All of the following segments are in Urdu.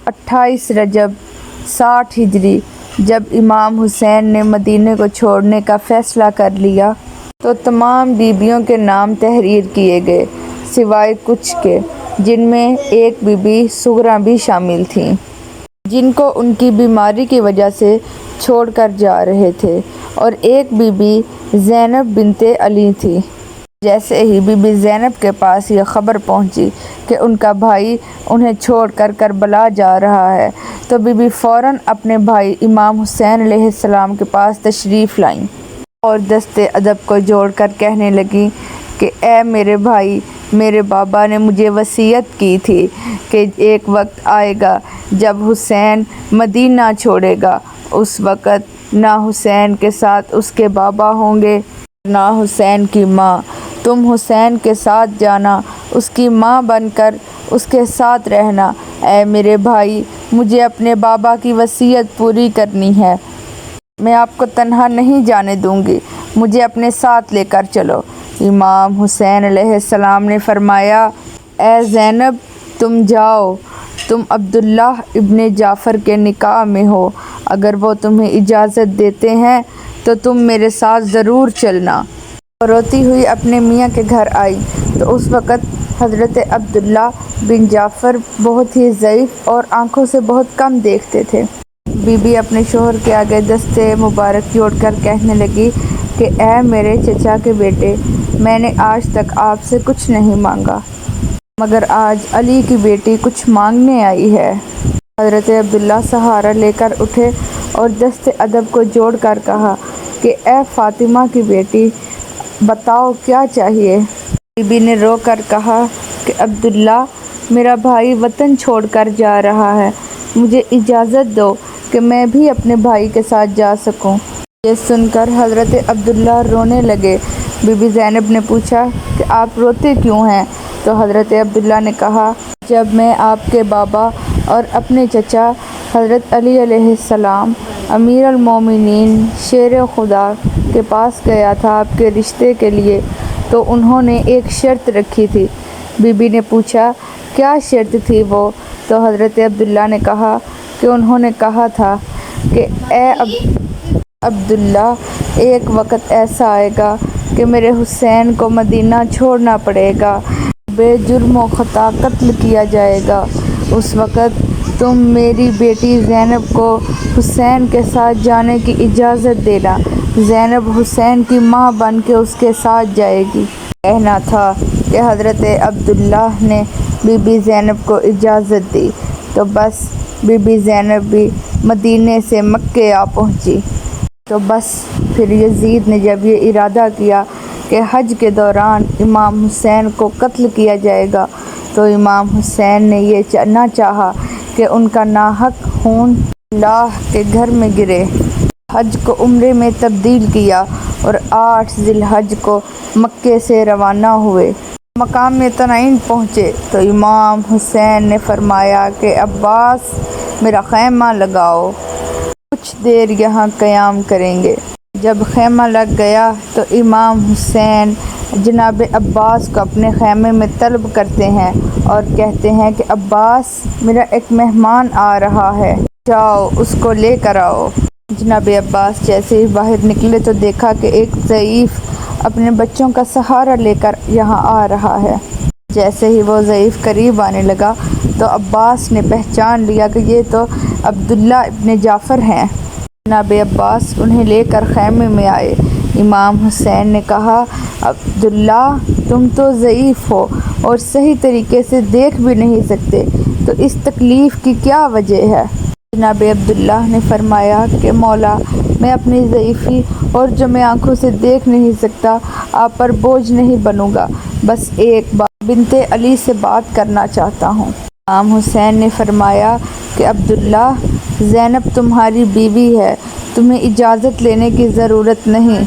28 رجب 60 ہجری جب امام حسین نے مدینے کو چھوڑنے کا فیصلہ کر لیا تو تمام بیویوں کے نام تحریر کیے گئے سوائے کچھ کے، جن میں ایک بی بی سغرا بھی شامل تھیں، جن کو ان کی بیماری کی وجہ سے چھوڑ کر جا رہے تھے، اور ایک بی بی زینب بنت علی تھی۔ جیسے ہی بی بی زینب کے پاس یہ خبر پہنچی کہ ان کا بھائی انہیں چھوڑ کر کربلا جا رہا ہے تو بی بی فوراً اپنے بھائی امام حسین علیہ السلام کے پاس تشریف لائیں اور دست ادب کو جوڑ کر کہنے لگیں کہ اے میرے بھائی، میرے بابا نے مجھے وصیت کی تھی کہ ایک وقت آئے گا جب حسین مدینہ چھوڑے گا، اس وقت نہ حسین کے ساتھ اس کے بابا ہوں گے نہ حسین کی ماں۔ تم حسین کے ساتھ جانا، اس کی ماں بن کر اس کے ساتھ رہنا۔ اے میرے بھائی، مجھے اپنے بابا کی وصیت پوری کرنی ہے، میں آپ کو تنہا نہیں جانے دوں گی، مجھے اپنے ساتھ لے کر چلو۔ امام حسین علیہ السلام نے فرمایا، اے زینب، تم جاؤ، تم عبداللہ ابن جعفر کے نکاح میں ہو، اگر وہ تمہیں اجازت دیتے ہیں تو تم میرے ساتھ ضرور چلنا۔ وہ روتی ہوئی اپنے میاں کے گھر آئی تو اس وقت حضرت عبداللہ بن جعفر بہت ہی ضعیف اور آنکھوں سے بہت کم دیکھتے تھے۔ بی بی اپنے شوہر کے آگے دست مبارک جوڑ کر کہنے لگی کہ اے میرے چچا کے بیٹے، میں نے آج تک آپ سے کچھ نہیں مانگا، مگر آج علی کی بیٹی کچھ مانگنے آئی ہے۔ حضرت عبداللہ سہارا لے کر اٹھے اور دست ادب کو جوڑ کر کہا کہ اے فاطمہ کی بیٹی، بتاؤ کیا چاہیے؟ بی بی نے رو کر کہا کہ عبداللہ، میرا بھائی وطن چھوڑ کر جا رہا ہے، مجھے اجازت دو کہ میں بھی اپنے بھائی کے ساتھ جا سکوں۔ یہ سن کر حضرت عبداللہ رونے لگے۔ بی بی زینب نے پوچھا کہ آپ روتے کیوں ہیں؟ تو حضرت عبداللہ نے کہا، جب میں آپ کے بابا اور اپنے چچا حضرت علی علیہ السلام امیر المومنین شیر خدا کے پاس گیا تھا آپ کے رشتے کے لیے تو انہوں نے ایک شرط رکھی تھی۔ بی بی نے پوچھا، کیا شرط تھی وہ؟ تو حضرت عبداللہ نے کہا کہ انہوں نے کہا تھا کہ اے عبداللہ، ایک وقت ایسا آئے گا کہ میرے حسین کو مدینہ چھوڑنا پڑے گا، بے جرم و خطا قتل کیا جائے گا، اس وقت تم میری بیٹی زینب کو حسین کے ساتھ جانے کی اجازت دینا، زینب حسین کی ماں بن کے اس کے ساتھ جائے گی۔ کہنا تھا کہ حضرت عبداللہ نے بی بی زینب کو اجازت دی تو بس بی بی زینب بھی مدینے سے مکے آ پہنچی۔ تو بس پھر یزید نے جب یہ ارادہ کیا کہ حج کے دوران امام حسین کو قتل کیا جائے گا تو امام حسین نے یہ نہ چاہا کہ ان کا ناحق خون اللہ کے گھر میں گرے۔ حج کو عمرے میں تبدیل کیا اور 8 ذی الحج کو مکے سے روانہ ہوئے۔ مقام تنعیم پہنچے تو امام حسین نے فرمایا کہ عباس، میرا خیمہ لگاؤ، کچھ دیر یہاں قیام کریں گے۔ جب خیمہ لگ گیا تو امام حسین جناب عباس کو اپنے خیمے میں طلب کرتے ہیں اور کہتے ہیں کہ عباس، میرا ایک مہمان آ رہا ہے، جاؤ اس کو لے کر آؤ۔ جناب عباس جیسے ہی باہر نکلے تو دیکھا کہ ایک ضعیف اپنے بچوں کا سہارا لے کر یہاں آ رہا ہے۔ جیسے ہی وہ ضعیف قریب آنے لگا تو عباس نے پہچان لیا کہ یہ تو عبداللہ ابن جعفر ہیں۔ جناب عباس انہیں لے کر خیمے میں آئے۔ امام حسین نے کہا، عبداللہ، تم تو ضعیف ہو اور صحیح طریقے سے دیکھ بھی نہیں سکتے، تو اس تکلیف کی کیا وجہ ہے؟ جناب عبداللہ نے فرمایا کہ مولا، میں اپنی ضعیفی اور جو میں آنکھوں سے دیکھ نہیں سکتا آپ پر بوجھ نہیں بنوں گا، بس ایک بار بنت علی سے بات کرنا چاہتا ہوں۔ امام حسین نے فرمایا کہ عبداللہ، زینب تمہاری بیوی ہے، تمہیں اجازت لینے کی ضرورت نہیں۔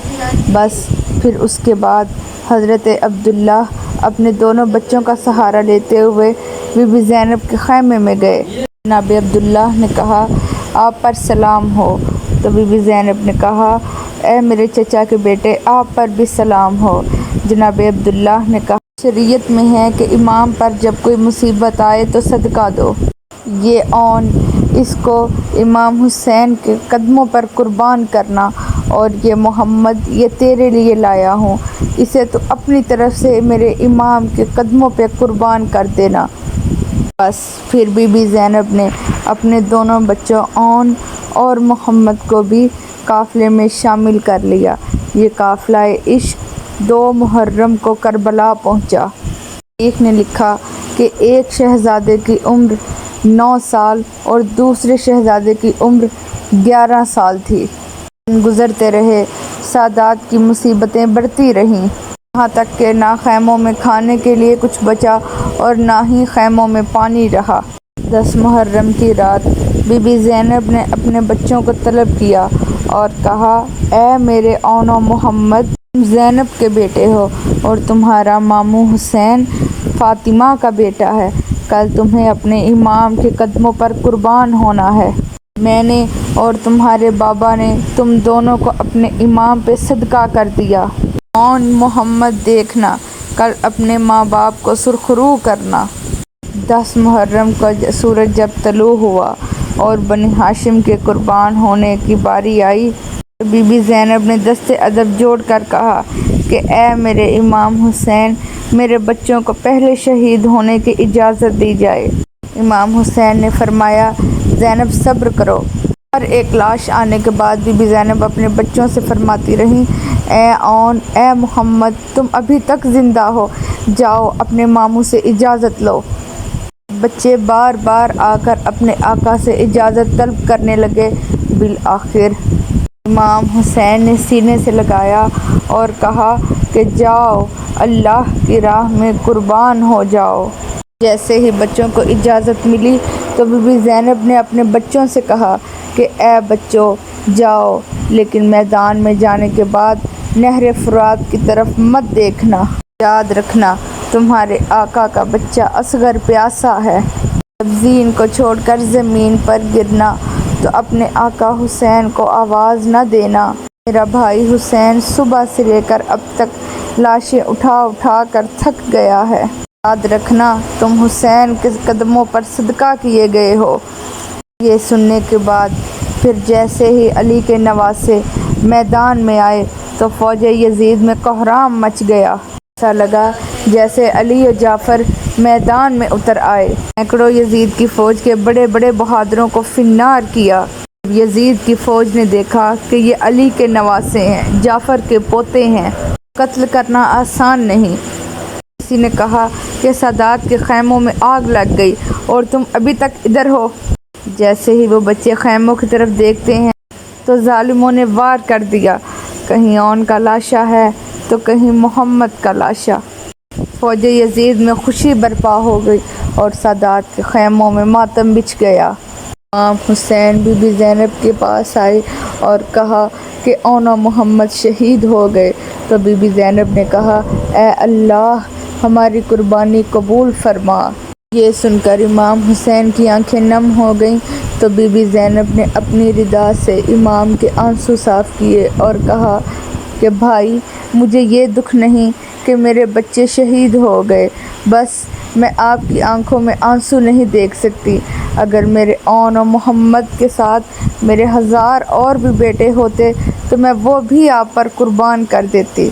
بس پھر اس کے بعد حضرت عبداللہ اپنے دونوں بچوں کا سہارا لیتے ہوئے بی بی زینب کے خیمے میں گئے۔ جناب عبداللہ نے کہا، آپ پر سلام ہو۔ تو بی بی زینب نے کہا، اے میرے چچا کے بیٹے، آپ پر بھی سلام ہو۔ جناب عبداللہ نے کہا، شریعت میں ہے کہ امام پر جب کوئی مصیبت آئے تو صدقہ دو۔ یہ اون اس کو امام حسین کے قدموں پر قربان کرنا، اور یہ محمد یہ تیرے لیے لایا ہوں، اسے تو اپنی طرف سے میرے امام کے قدموں پہ قربان کر دینا۔ بس پھر بی بی زینب نے اپنے دونوں بچوں اون اور محمد کو بھی قافلے میں شامل کر لیا۔ یہ قافلہ عشق 2 محرم کو کربلا پہنچا۔ تاریخ نے لکھا کہ ایک شہزادے کی عمر 9 سال اور دوسرے شہزادے کی عمر 11 سال تھی۔ دن گزرتے رہے، سادات کی مصیبتیں بڑھتی رہیں، یہاں تک کہ نہ خیموں میں کھانے کے لیے کچھ بچا اور نہ ہی خیموں میں پانی رہا۔ 10 محرم کی رات بی بی زینب نے اپنے بچوں کو طلب کیا اور کہا، اے میرے اون و محمد، تم زینب کے بیٹے ہو اور تمہارا ماموں حسین فاطمہ کا بیٹا ہے، کل تمہیں اپنے امام کے قدموں پر قربان ہونا ہے۔ میں نے اور تمہارے بابا نے تم دونوں کو اپنے امام پہ صدقہ کر دیا۔ اون محمد دیکھنا، کل اپنے ماں باپ کو سرخرو کرنا۔ 10 محرم کو سورج جب طلوع ہوا اور بنی ہاشم کے قربان ہونے کی باری آئی تو بی بی زینب نے دست ادب جوڑ کر کہا کہ اے میرے امام حسین، میرے بچوں کو پہلے شہید ہونے کی اجازت دی جائے۔ امام حسین نے فرمایا، زینب صبر کرو۔ ہر ایک لاش آنے کے بعد بی بی زینب اپنے بچوں سے فرماتی رہیں، اے اون، اے محمد، تم ابھی تک زندہ ہو، جاؤ اپنے ماموں سے اجازت لو۔ بچے بار بار آ کر اپنے آقا سے اجازت طلب کرنے لگے۔ بالآخر امام حسین نے سینے سے لگایا اور کہا کہ جاؤ، اللہ کی راہ میں قربان ہو جاؤ۔ جیسے ہی بچوں کو اجازت ملی تو بی بی زینب نے اپنے بچوں سے کہا کہ اے بچوں، جاؤ، لیکن میدان میں جانے کے بعد نہر فرات کی طرف مت دیکھنا۔ یاد رکھنا، تمہارے آقا کا بچہ اصغر پیاسا ہے۔ جب زین کو چھوڑ کر زمین پر گرنا تو اپنے آقا حسین کو آواز نہ دینا۔ میرا بھائی حسین صبح سے لے کر اب تک لاشیں اٹھا اٹھا کر تھک گیا ہے۔ یاد رکھنا، تم حسین کے قدموں پر صدقہ کیے گئے ہو۔ یہ سننے کے بعد پھر جیسے ہی علی کے نواسے میدان میں آئے تو فوج یزید میں کوہرام مچ گیا۔ ایسا لگا جیسے علی و جعفر میدان میں اتر آئے۔ سینکڑوں یزید کی فوج کے بڑے بڑے بہادروں کو فنار کیا۔ جب یزید کی فوج نے دیکھا کہ یہ علی کے نواسے ہیں، جعفر کے پوتے ہیں، قتل کرنا آسان نہیں، کسی نے کہا کہ سادات کے خیموں میں آگ لگ گئی اور تم ابھی تک ادھر ہو۔ جیسے ہی وہ بچے خیموں کی طرف دیکھتے ہیں تو ظالموں نے وار کر دیا، کہیں اون کا لاشا ہے تو کہیں محمد کا لاشا۔ فوج یزید میں خوشی برپا ہو گئی اور سادات کے خیموں میں ماتم بچھ گیا۔ امام حسین بی بی زینب کے پاس آئے اور کہا کہ اون و محمد شہید ہو گئے تو بی بی زینب نے کہا، اے اللہ، ہماری قربانی قبول فرما۔ یہ سن کر امام حسین کی آنکھیں نم ہو گئیں تو بی بی زینب نے اپنی ردا سے امام کے آنسو صاف کیے اور کہا کہ بھائی، مجھے یہ دکھ نہیں کہ میرے بچے شہید ہو گئے، بس میں آپ کی آنکھوں میں آنسو نہیں دیکھ سکتی۔ اگر میرے اون و محمد کے ساتھ میرے 1000 اور بھی بیٹے ہوتے تو میں وہ بھی آپ پر قربان کر دیتی۔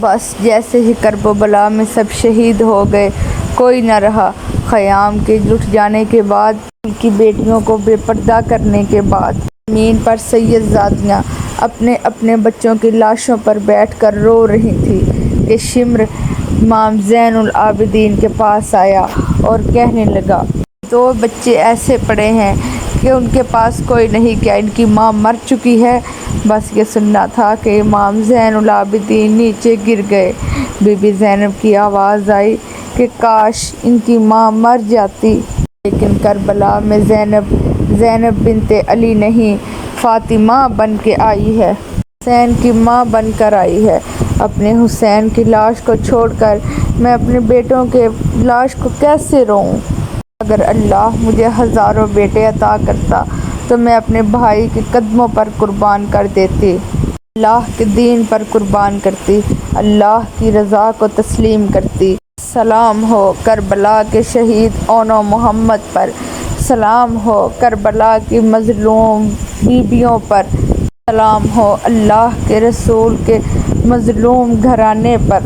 بس جیسے ہی کرب و بلا میں سب شہید ہو گئے، کوئی نہ رہا۔ خیام کے لٹ جانے کے بعد، ان کی بیٹیوں کو بے پردہ کرنے کے بعد، زمین پر سید زادیاں اپنے اپنے بچوں کی لاشوں پر بیٹھ کر رو رہی تھیں کہ شمر امام زین العابدین کے پاس آیا اور کہنے لگا، 2 بچے ایسے پڑے ہیں کہ ان کے پاس کوئی نہیں، کیا ان کی ماں مر چکی ہے؟ بس یہ سننا تھا کہ امام زین العابدین نیچے گر گئے۔ بی بی زینب کی آواز آئی کہ کاش ان کی ماں مر جاتی، لیکن کربلا میں زینب بنت علی نہیں، فاطمہ بن کے آئی ہے، حسین کی ماں بن کر آئی ہے۔ اپنے حسین کی لاش کو چھوڑ کر میں اپنے بیٹوں کے لاش کو کیسے روؤں؟ اگر اللہ مجھے 1000 بیٹے عطا کرتا تو میں اپنے بھائی کے قدموں پر قربان کر دیتی، اللہ کے دین پر قربان کرتی، اللہ کی رضا کو تسلیم کرتی۔ سلام ہو کربلا کے شہید اون و محمد پر، سلام ہو کربلا کی مظلوم بیبیوں پر، سلام ہو اللہ کے رسول کے مظلوم گھرانے پر۔